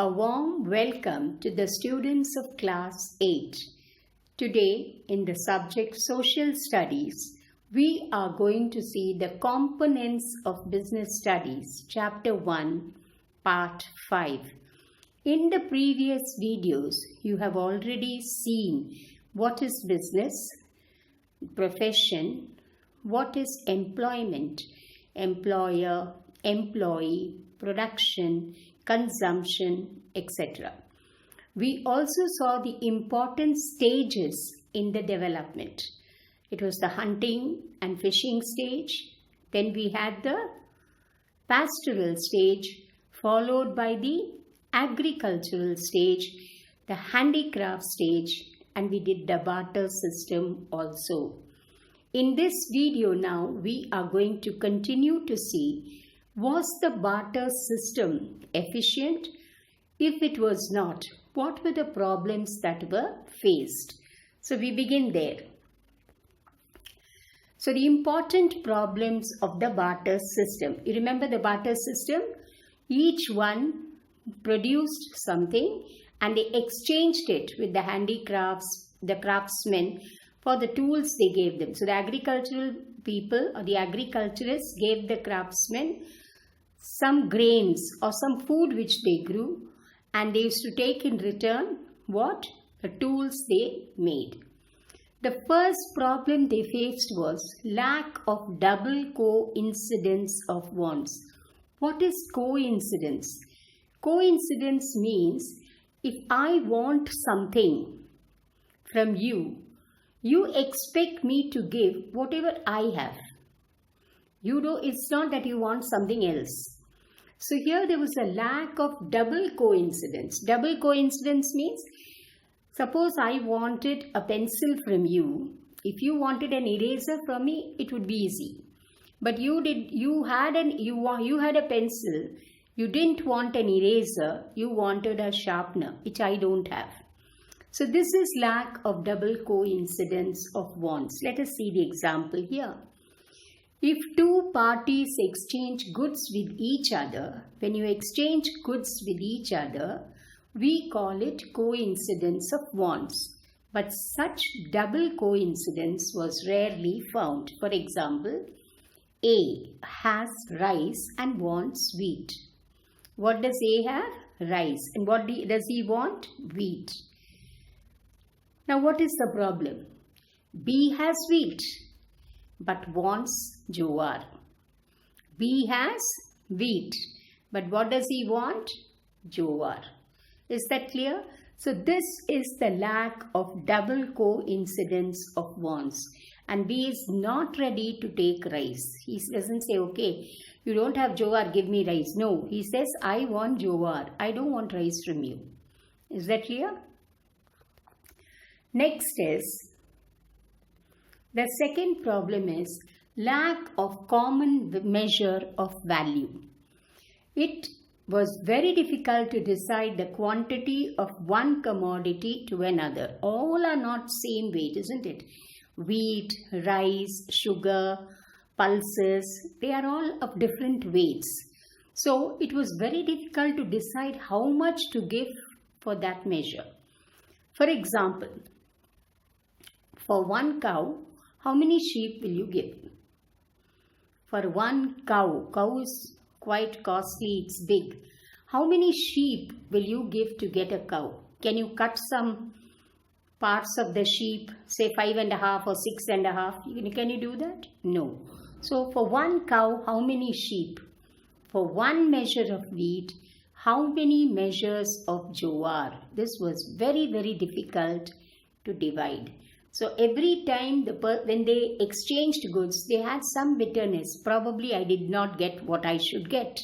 A warm welcome to the students of class 8. Today, in the subject Social Studies, we are going to see the components of business studies, chapter 1, part 5. In the previous videos, you have already seen what is business, profession, what is employment, employer, employee, production, consumption, etc. We also saw the important stages in the development. It was the hunting and fishing stage. Then we had the pastoral stage, followed by the agricultural stage, the handicraft stage, and we did the barter system also. In this video now, we are going to continue to see, was the barter system efficient? If it was not, what were the problems that were faced? So we begin there. So the important problems of the barter system. You remember the barter system? Each one produced something and they exchanged it with the handicrafts, the craftsmen, for the tools they gave them. So the agricultural people or the agriculturists gave the craftsmen some grains or some food which they grew, and they used to take in return what? The tools they made. The first problem they faced was lack of double coincidence of wants. What is coincidence? Coincidence means if I want something from you, you expect me to give whatever I have. You know, it's not that you want something else. So here there was a lack of double coincidence. Double coincidence means, suppose I wanted a pencil from you. If you wanted an eraser from me, it would be easy. But you had a pencil. You didn't want an eraser. You wanted a sharpener, which I don't have. So this is lack of double coincidence of wants. Let us see the example here. If two parties exchange goods with each other, when you exchange goods with each other, we call it coincidence of wants. But such double coincidence was rarely found. For example, A has rice and wants wheat. What does A have? Rice. And what does he want? Wheat. Now what is the problem? B has wheat but wants jowar. B has wheat, but what does he want? Jowar. Is that clear? So this is the lack of double coincidence of wants. And B is not ready to take rice. He doesn't say, okay, you don't have jowar, give me rice. No, he says, I want jowar. I don't want rice from you. Is that clear? Next is, the second problem is lack of common measure of value. It was very difficult to decide the quantity of one commodity to another. All are not same weight, isn't it? Wheat, rice, sugar, pulses, they are all of different weights. So it was very difficult to decide how much to give for that measure. For example, for one cow, how many sheep will you give? For one cow is quite costly, it's big. How many sheep will you give to get a cow? Can you cut some parts of the sheep, say 5.5 or 6.5? Can you do that? No. So for one cow, how many sheep? For one measure of wheat, how many measures of jowar? This was very, very difficult to divide. So every time when they exchanged goods, they had some bitterness. Probably I did not get what I should get.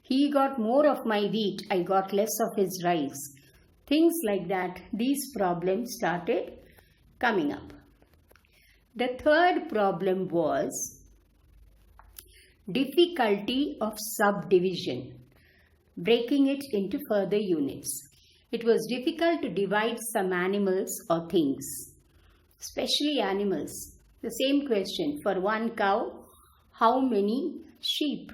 He got more of my wheat. I got less of his rice. Things like that. These problems started coming up. The third problem was difficulty of subdivision, breaking it into further units. It was difficult to divide some animals or things. Especially animals. The same question, for one cow, how many sheep?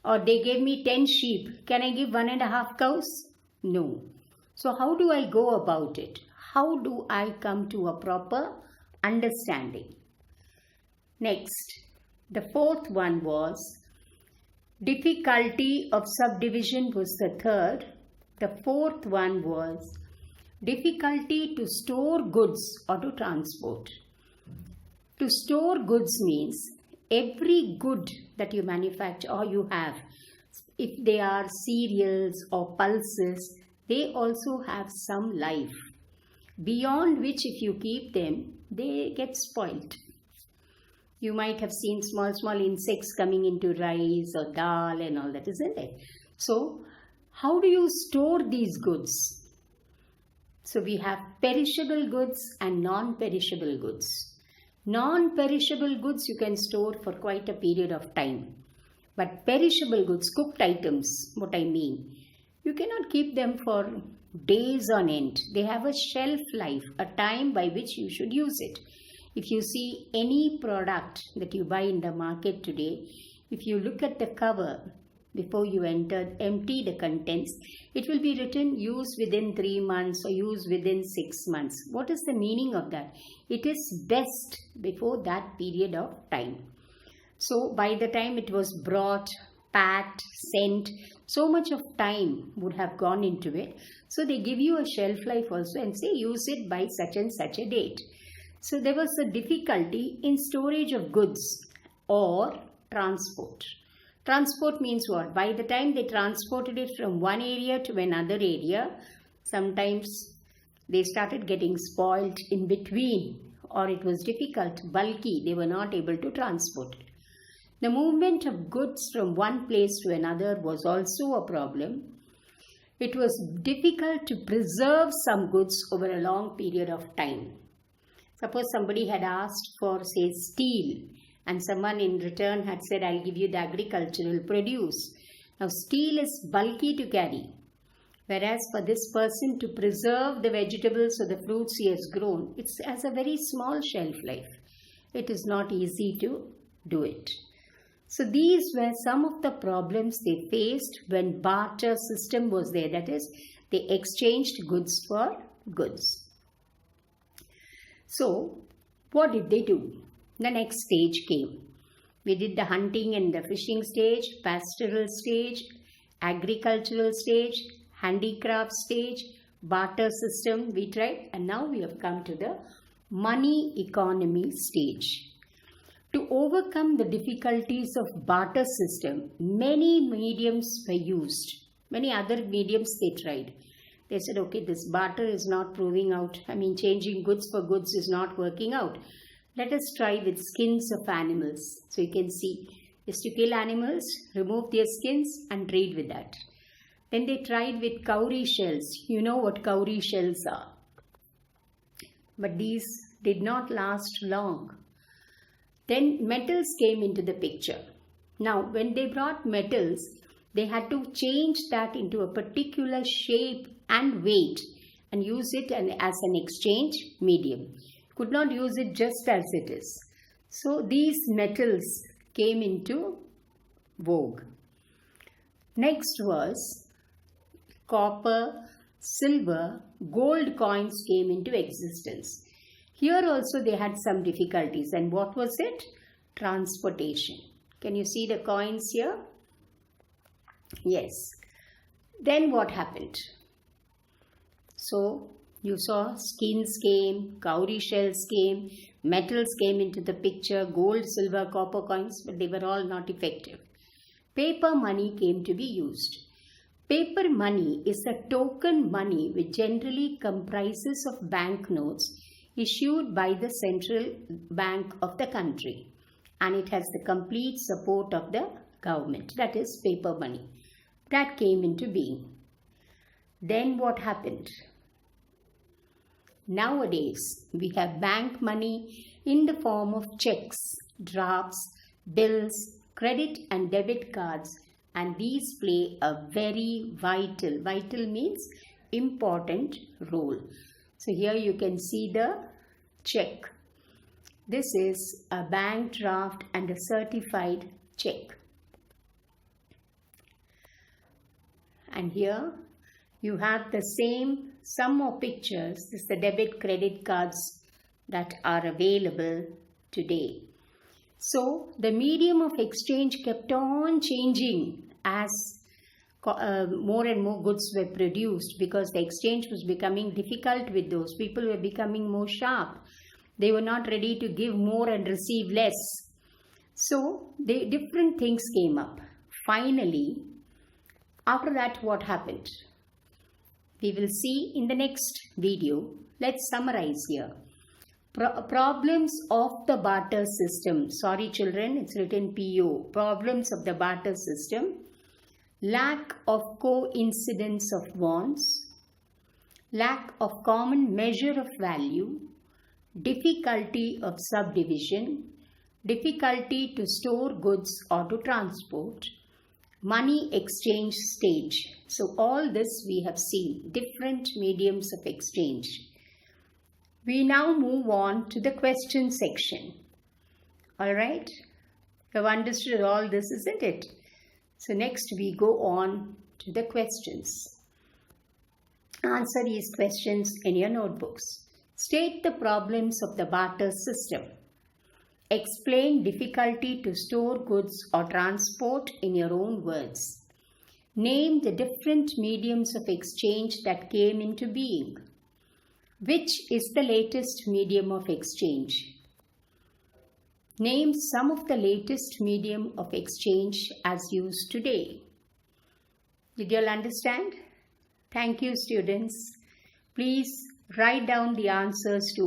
Or they gave me 10 sheep. Can I give 1.5 cows? No. So how do I go about it? How do I come to a proper understanding? Next, the fourth one was difficulty of subdivision was the third. The fourth one was difficulty to store goods or to transport. To store goods means every good that you manufacture or you have, if they are cereals or pulses, they also have some life, beyond which if you keep them, they get spoilt. You might have seen small insects coming into rice or dal and all that, isn't it? So, how do you store these goods? So, we have perishable goods and non-perishable goods. Non-perishable goods you can store for quite a period of time. But perishable goods, cooked items, what I mean, you cannot keep them for days on end. They have a shelf life, a time by which you should use it. If you see any product that you buy in the market today, if you look at the cover before you empty the contents, it will be written use within 3 months or use within 6 months. What is the meaning of that? It is best before that period of time. So by the time it was brought, packed, sent, so much of time would have gone into it. So they give you a shelf life also and say use it by such and such a date. So there was a difficulty in storage of goods or transport. Transport means what? By the time they transported it from one area to another area, sometimes they started getting spoiled in between, or it was difficult, bulky, they were not able to transport it. The movement of goods from one place to another was also a problem. It was difficult to preserve some goods over a long period of time. Suppose somebody had asked for, say, steel, and someone in return had said, I'll give you the agricultural produce. Now, steel is bulky to carry. Whereas for this person to preserve the vegetables or the fruits he has grown, it has a very small shelf life. It is not easy to do it. So these were some of the problems they faced when barter system was there. That is, they exchanged goods for goods. So, what did they do? The next stage came. We did the hunting and the fishing stage, pastoral stage, agricultural stage, handicraft stage, barter system we tried, and now we have come to the money economy stage. To overcome the difficulties of barter system, many mediums were used. Many other mediums they tried. They said, okay, this barter is not proving out. Changing goods for goods is not working out. Let us try with skins of animals. So you can see, is to kill animals, remove their skins and trade with that. Then they tried with cowrie shells. You know what cowrie shells are. But these did not last long. Then metals came into the picture. Now, when they brought metals, they had to change that into a particular shape and weight and use it as an exchange medium. Could not use it just as it is. So, these metals came into vogue. Next was copper, silver, gold coins came into existence. Here also they had some difficulties. And what was it? Transportation. Can you see the coins here? Yes. Then what happened? So you saw skins came, cowrie shells came, metals came into the picture, gold, silver, copper coins, but they were all not effective. Paper money came to be used. Paper money is a token money which generally comprises of banknotes issued by the central bank of the country, and it has the complete support of the government. That is paper money. That came into being. Then what happened? Nowadays, we have bank money in the form of checks, drafts, bills, credit and debit cards, and these play a very vital means important role. So here you can see the check. This is a bank draft and a certified check. And here You have the same, some more pictures. This is the debit credit cards that are available today. So the medium of exchange kept on changing as more and more goods were produced, because the exchange was becoming difficult with those. People were becoming more sharp. They were not ready to give more and receive less. So different things came up. Finally, after that, what happened? We will see in the next video. Let's summarize here. Problems of the barter system. Sorry children, it's written PO. Problems of the barter system. Lack of coincidence of wants. Lack of common measure of value. Difficulty of subdivision. Difficulty to store goods or to transport. Money exchange stage. So all this we have seen, different mediums of exchange. We now move on to the question section. Alright, you've understood all this, isn't it? So next we go on to the questions. Answer these questions in your notebooks. State the problems of the barter system. Explain difficulty to store goods or transport in your own words. Name the different mediums of exchange that came into being. Which is the latest medium of exchange? Name some of the latest medium of exchange as used today. Did you all understand? Thank you, students. Please write down the answers to